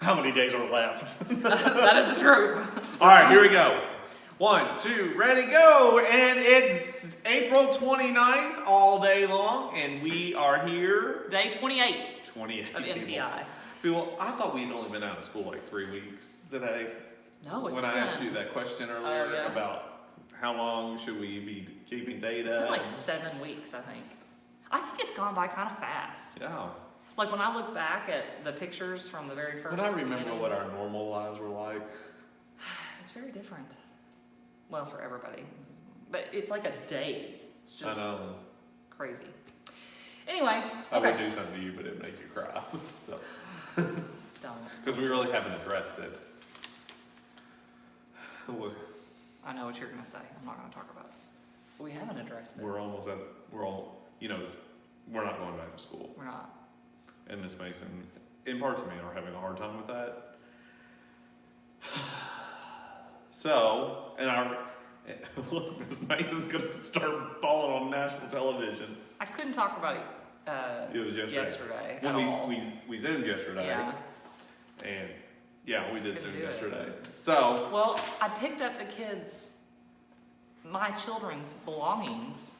How many days are left? That is the truth. All right, here we go. 1, 2, ready, go! And it's April 29th, all day long, and we are here. Day 28 28 of NTI. People, I thought we'd only been out of school like 3 weeks today. No, it's when I asked you that question earlier about how long should we be keeping data. It's been like 7 weeks, I think. I think it's gone by kind of fast. Yeah. Like when I look back at the pictures from the very first. When I remember what our normal lives were like. It's very different. Well, for everybody. But it's like a daze. It's just crazy. Anyway. I would do something to you, but it'd make you cry. So. Don't. Because we really haven't addressed it. I know what you're going to say. I'm not going to talk about it. We haven't addressed it. We're not going back to school. We're not. And Miss Mason, in parts of me, are having a hard time with that. So, look, Miss Mason's going to start balling on national television. I couldn't talk about it. It was yesterday. At all. We Zoomed yesterday. Yeah. And we did Zoom yesterday. So. Well, I picked up my children's belongings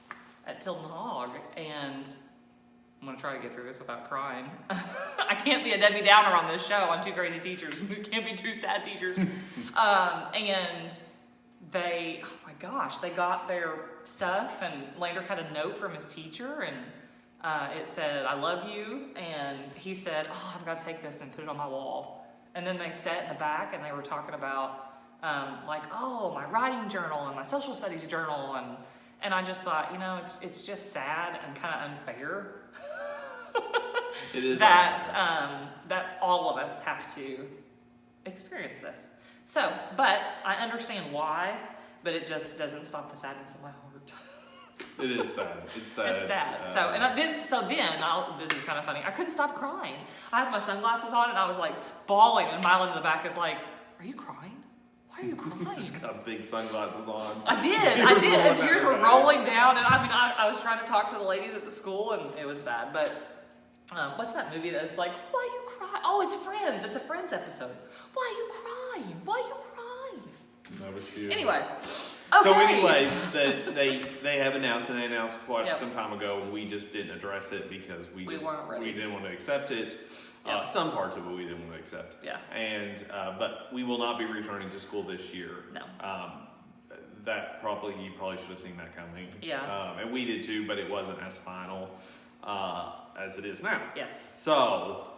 at Tilden Hog, and I'm going to try to get through this without crying. I can't be a Debbie Downer on this show on Two Crazy Teachers. Can't be two sad teachers. And they got their stuff, and Lander had a note from his teacher, and it said, "I love you," and he said, "Oh, I've got to take this and put it on my wall." And then they sat in the back, and they were talking about, my writing journal and my social studies journal, and I just thought, it's just sad and kind of unfair. It is that all of us have to experience this. So, but I understand why, but it just doesn't stop the sadness of my heart. It is sad. It's sad. It's sad. This is kind of funny. I couldn't stop crying. I had my sunglasses on, and I was like bawling, and Milo in the back is like, "Are you crying? Why are you crying?" You just got big sunglasses on. I did, and tears were rolling down, and I was trying to talk to the ladies at the school, and it was bad, but what's that movie that's like, "Why you cry?" Oh, it's Friends. It's a Friends episode. Why you crying? Why you crying? That was cute. Anyway. Okay. So anyway, they have announced, and they announced quite some time ago, and we just didn't address it because we weren't ready. We didn't want to accept it. Yep. Some parts of it we didn't want to accept. Yeah. And but we will not be returning to school this year. No. You probably should have seen that coming. Yeah. And we did too, but it wasn't as final as it is now. Yes. So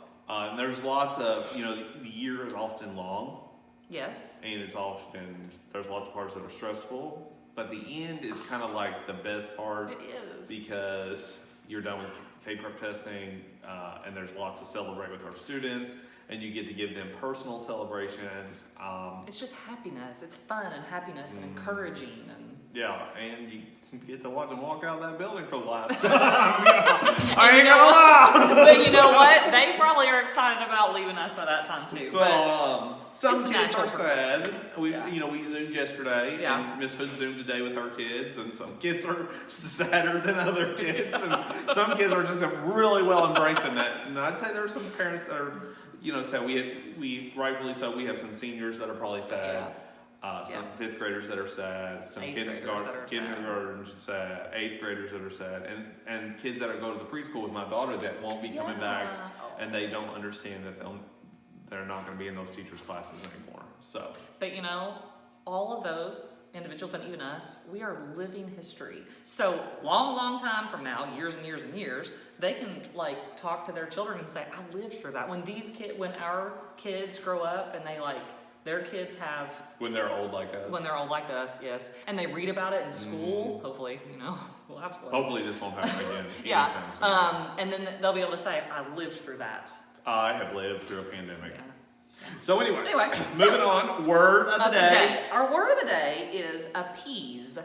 there's lots of the year is often long. Yes. And there's lots of parts that are stressful, but the end is kind of like the best part. It is. Because you're done with K-prep testing, and there's lots to celebrate with our students, and you get to give them personal celebrations. It's just happiness. It's fun and happiness and encouraging. And you get to watch them walk out of that building for the last time. I ain't gonna lie. But you know what? They probably are excited about leaving us by that time too. So some kids are sad. We Zoomed yesterday, Yeah. and Miss Hood Zoomed today with her kids, and some kids are sadder than other kids, and some kids are just really well embracing that. And I'd say there are some parents that are, sad. We rightfully so. We have some seniors that are probably sad. Some fifth graders that are sad, some kindergartens sad, eighth graders that are sad, and kids that go to the preschool with my daughter that won't be coming back, and they don't understand that they're not going to be in those teachers' classes anymore. So, but all of those individuals and even us, we are living history. So long time from now, years and years and years, they can talk to their children and say, "I lived through that." When our kids grow up and their kids have... When they're old like us. When they're old like us, yes. And they read about it in school. Hopefully, we'll have to. Hopefully this won't happen again. Yeah. And then they'll be able to say, "I lived through that." I have lived through a pandemic. Yeah. So anyway, moving on. Word of the day. Our word of the day is appease.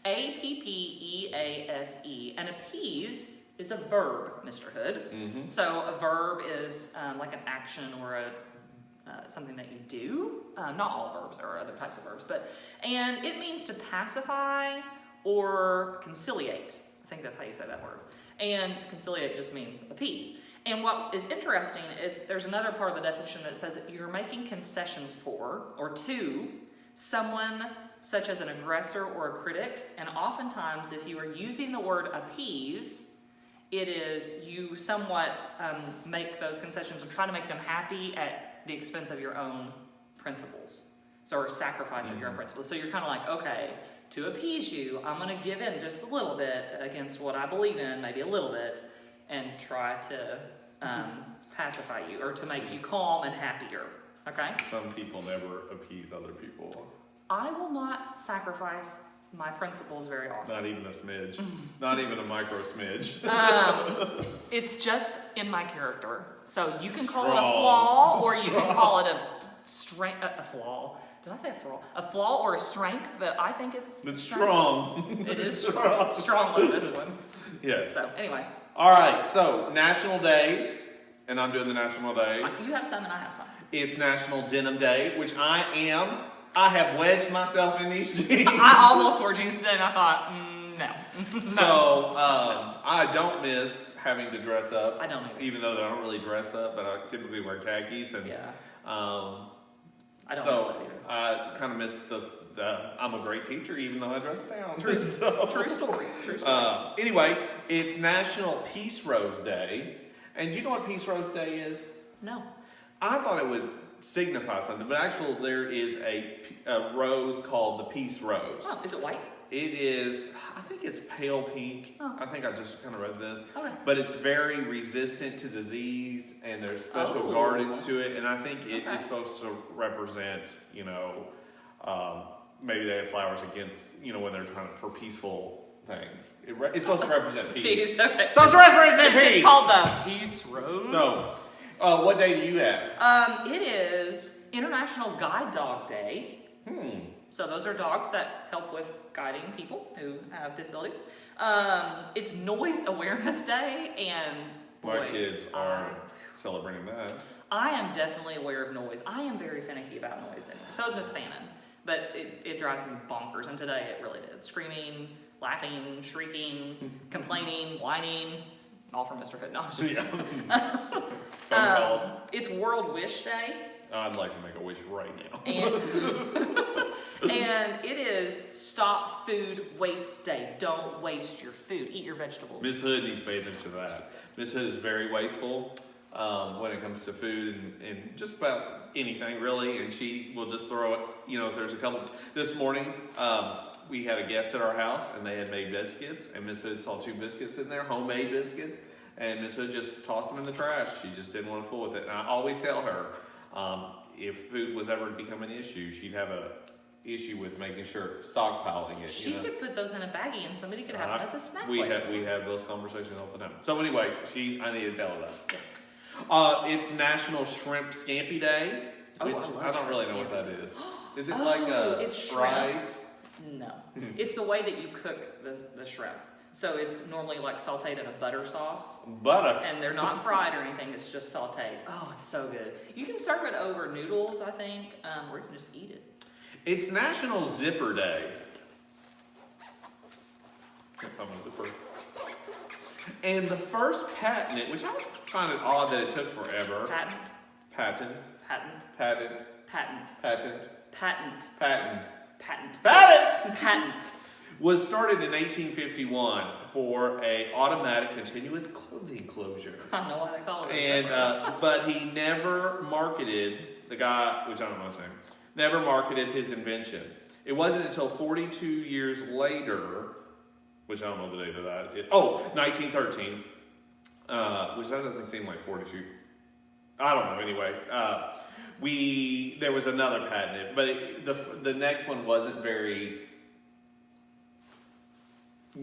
A-P-P-E-A-S-E. And appease is a verb, Mr. Hood. Mm-hmm. So a verb is like an action or something that you do. Not all verbs, there are other types of verbs, and it means to pacify or conciliate. I think that's how you say that word. And conciliate just means appease. And what is interesting is there's another part of the definition that says that you're making concessions for or to someone such as an aggressor or a critic. And oftentimes, if you are using the word appease, it is you somewhat make those concessions and try to make them happy at the expense of your own principles. So, or sacrificing your own principles. So you're kind of like, okay, to appease you, I'm going to give in just a little bit against what I believe in, maybe a little bit, and try to pacify you or to make you calm and happier. Okay? Some people never appease other people. I will not sacrifice my principles very often. Not even a smidge. Not even a micro smidge. It's just in my character. So you can call it a flaw, or you can call it a strength. A flaw. Did I say a flaw? A flaw or a strength, but I think it's strong. It is strong. Strong with this one. Yes. So anyway. All right. So national days, and I'm doing the national days. You have some, and I have some. It's National Denim Day, which I have wedged myself in these jeans. I almost wore jeans today, and I thought, no. So I don't miss having to dress up. I don't even though I don't really dress up, but I typically wear khakis and yeah. I don't miss that either. I kind of miss the I'm a great teacher even though I dress down. True story. Anyway, it's National Peace Rose Day. And do you know what Peace Rose Day is? No. I thought it would signify something, but actually there is a rose called the Peace Rose. Oh, is it white? It is, I think it's pale pink. Oh. I think I just kind of read this. Okay. But it's very resistant to disease, and there's special gardens to it, and I think it's supposed to represent, maybe they have flowers against, when they're trying for peaceful things. It's supposed to represent peace. Okay. So it's supposed to represent peace. It's called the Peace Rose. So, what day do you have? It is International Guide Dog Day. So those are dogs that help with guiding people who have disabilities. It's Noise Awareness Day, and boy, my kids are celebrating that. I am definitely aware of noise. I am very finicky about noise, and so is Miss Fannin. But it drives me bonkers, and today it really did. Screaming, laughing, shrieking, complaining, whining, all from Mr. Hood. No, I'm just Phone calls. It's World Wish Day. I'd like to make a wish right now. And it is Stop Food Waste Day. Don't waste your food. Eat your vegetables. Miss Hood needs to pay attention to that. Miss Hood is very wasteful when it comes to food and just about anything, really. And she will just throw it, if there's a couple. This morning, we had a guest at our house, and they had made biscuits. And Miss Hood saw 2 biscuits in there, homemade biscuits. And Miss Hood just tossed them in the trash. She just didn't want to fool with it. And I always tell her, if food was ever to become an issue, she'd have a issue with making sure stockpiling it. She could put those in a baggie, and somebody could have them as a snack. We have those conversations all the time. So anyway, I need to tell her that. Yes. It's National Shrimp Scampi Day. Which I don't really know what that is. Is it like it's fries? No. It's the way that you cook the shrimp. So it's normally like sauteed in a butter sauce. Butter. And they're not fried or anything, it's just sauteed. Oh, it's so good. You can serve it over noodles, I think, or you can just eat it. It's National Zipper Day. And the first patent, which I find it odd that it took forever. Patent. Was started in 1851 for a automatic continuous clothing closure. I don't know why they call it. And but he never marketed the guy, which I don't know his name, never marketed his invention. It wasn't until 42 years later, which I don't know the date of that. 1913, which that doesn't seem like 42. I don't know. Anyway, there was another patent, but the next one wasn't very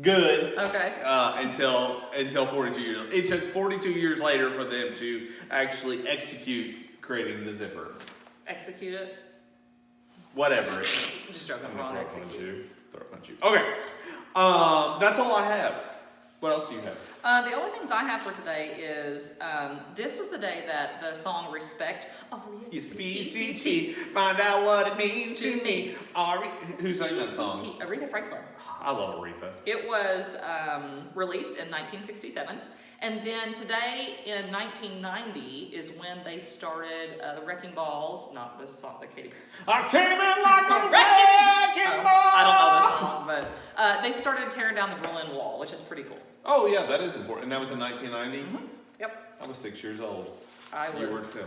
good. Okay. Until 42 years. It took 42 years later for them to actually execute creating the zipper. Execute it? Whatever. Just joking. I'm gonna throw a punch you. Okay. That's all I have. What else do you have? The only things I have for today is this was the day that the song "Respect." Oh yes. BCT. Find out what it means to me. Who sang that song? Aretha Franklin. I love Aretha. It was released in 1967, and then today in 1990 is when they started the Wrecking Balls. Not this song that Katy Perry. I came in like a wrecking ball. I don't know this song, but they started tearing down the Berlin Wall, which is pretty cool. Oh yeah, that is important. And that was in 1990? Mm-hmm. Yep. I was 6 years old. You were 2.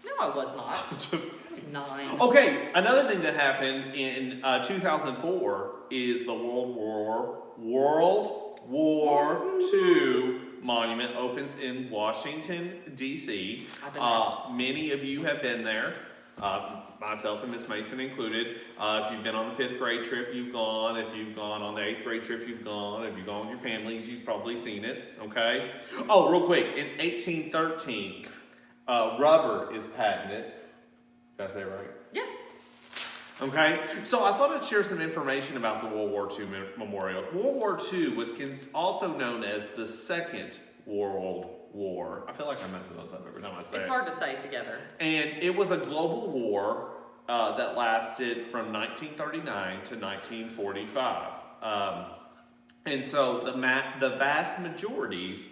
No, I was not. I was 9. Okay, another thing that happened in 2004 is the World War II monument opens in Washington, D.C. Many of you have been there, myself and Miss Mason included. If you've been on the 5th grade trip, you've gone. If you've gone on the 8th grade trip, you've gone. If you've gone with your families, you've probably seen it, okay? Oh, real quick, in 1813, rubber is patented. Did I say it right? Yeah. Okay, so I thought I'd share some information about the World War II Memorial. World War II was also known as the Second World War. I feel like I'm messing those up every time I say it. It's hard to say together. And it was a global war that lasted from 1939 to 1945. And so the vast majorities,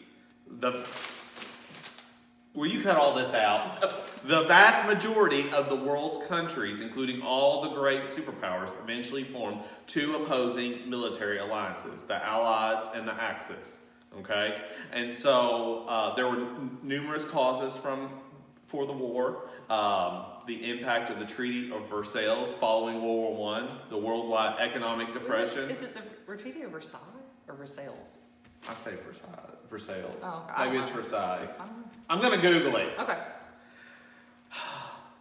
will you cut all this out? The vast majority of the world's countries, including all the great superpowers, eventually formed 2 opposing military alliances, the Allies and the Axis. Okay? And so there were numerous causes for the war. The impact of the Treaty of Versailles following World War I, the worldwide economic depression. Is it the Treaty of Versailles or Versailles? I say Versailles. Oh, okay. Maybe it's Versailles. I'm going to Google it. Okay.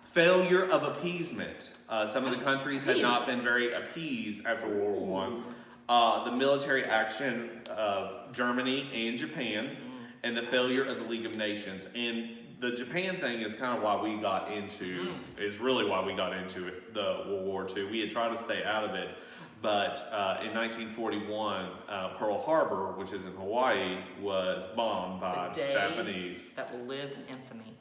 Failure of appeasement. Some of the countries had not been very appeased after World War I. The military action of Germany and Japan, and the failure of the League of Nations. And the Japan thing is kind of why we got into, is really why we got into it, the World War II. We had tried to stay out of it, but in 1941, Pearl Harbor, which is in Hawaii, was bombed by the day Japanese. That will live in infamy.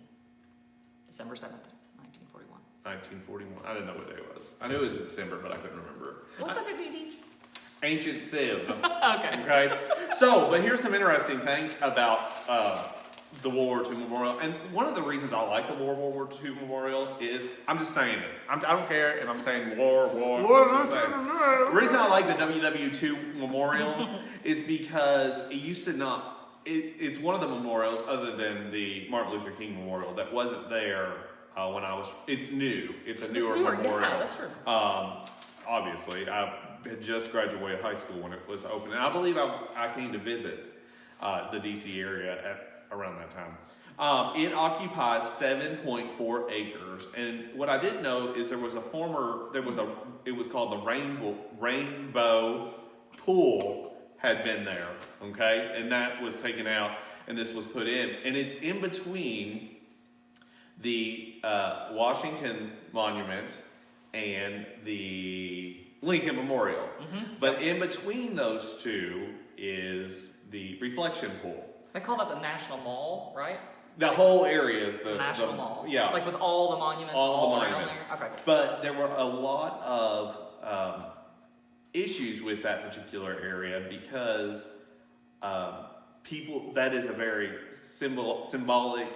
December 7th, 1941. 1941. I didn't know what day it was. I knew it was December, but I couldn't remember. What subject do you teach? Ancient Civ. Okay. Okay. So, but here's some interesting things about the World War II Memorial. And one of the reasons I like the World War II Memorial is, I'm just saying it. I don't care if I'm saying war. The reason I like the WWII Memorial is because it used to not, it's one of the memorials other than the Martin Luther King Memorial that wasn't there when I was, it's new. It's a newer memorial. Yeah, that's true. Obviously, I had just graduated high school when it was open. And I believe I came to visit the DC area around that time. It occupies 7.4 acres. And what I didn't know is it was called the Rainbow Pool had been there, okay? And that was taken out and this was put in. And it's in between the Washington Monument and the Lincoln Memorial. Mm-hmm. But in between those two is the reflection pool. They call that the National Mall, right? The whole area is the National Mall. Yeah. Like with all the monuments all the around monuments. there? Okay. But there were a lot of issues with that particular area because people, that is a very symbolic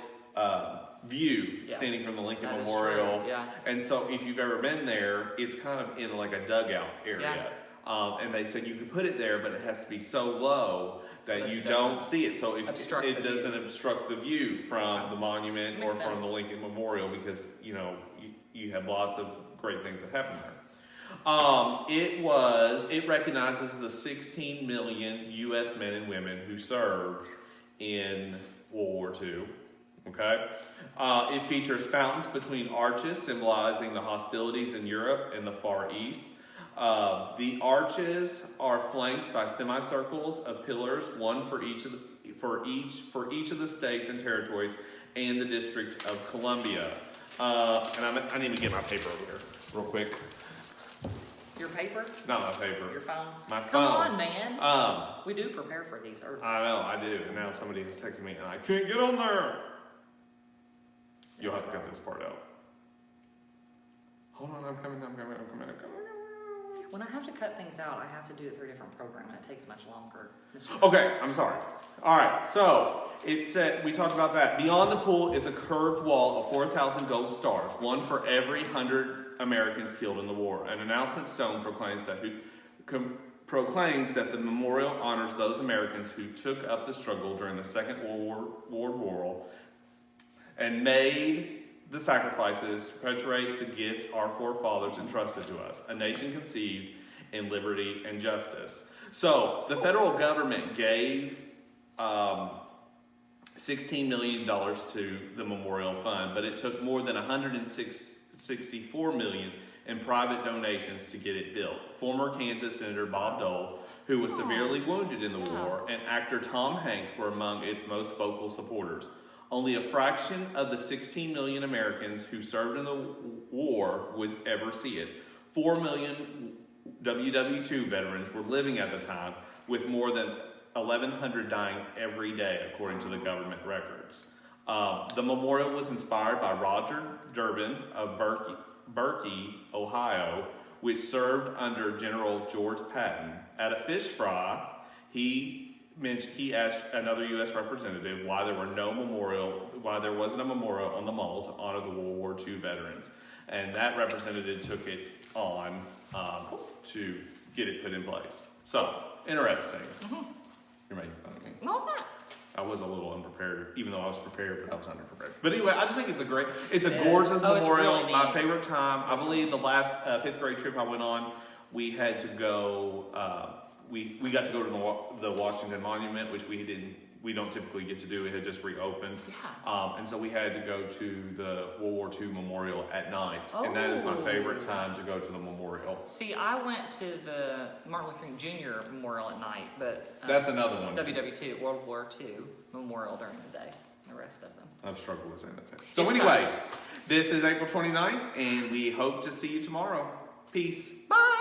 view standing from the Lincoln Memorial. Yeah. And so if you've ever been there, it's kind of in like a dugout area. Yeah. And they said you could put it there, but it has to be so low that you don't see it. So it doesn't obstruct the view from the monument or from the Lincoln Memorial because, you have lots of great things that happen there. It recognizes the 16 million U.S. men and women who served in World War II. Okay. It features fountains between arches symbolizing the hostilities in Europe and the Far East. The arches are flanked by semicircles of pillars, one for each of the states and territories and the District of Columbia. And I need to get my paper over here real quick. Your paper? Not my paper. Your phone? My phone. Come on, man. Um, We do prepare for these. I know, I do. And now somebody is texting me and I can't get on there. You'll have to cut this part out. Hold on, I'm coming. When I have to cut things out, I have to do it through a different program, and it takes much longer. Okay, I'm sorry. All right, so it said, we talked about that. Beyond the pool is a curved wall of 4,000 gold stars, one for every 100 Americans killed in the war. An announcement stone proclaims that the memorial honors those Americans who took up the struggle during the Second World War and made the sacrifices to perpetuate the gift our forefathers entrusted to us, a nation conceived in liberty and justice. So the federal government gave $16 million to the memorial fund, but it took more than $164 million in private donations to get it built. Former Kansas Senator Bob Dole, who was severely wounded in the war, and actor Tom Hanks were among its most vocal supporters. Only a fraction of the 16 million Americans who served in the war would ever see it. 4 million WWII veterans were living at the time, with more than 1,100 dying every day, according to the government records. The memorial was inspired by Roger Durbin of Berkey, Ohio, which served under General George Patton. At a fish fry, he asked another U.S. representative why there wasn't a memorial on the mall to honor the World War II veterans, and that representative took it on to get it put in place. So interesting. You're making fun of me. No, I'm not. I was a little unprepared, even though I was prepared, but I was underprepared. But anyway, I just think it's a It gorgeous is. Oh, it's memorial. really My neat. favorite time. I believe the last 5th grade trip I went on, we had to go. We got to go to the Washington Monument, which we don't typically get to do. It had just reopened. Yeah. And so we had to go to the World War II Memorial at night. And that is my favorite time to go to the memorial. See, I went to the Martin Luther King Jr. Memorial at night, but That's another one. WWII, World War II Memorial during the day. The rest of them. I've struggled with saying that too. So It's anyway, this is April 29th, and we hope to see you tomorrow. Peace. Bye.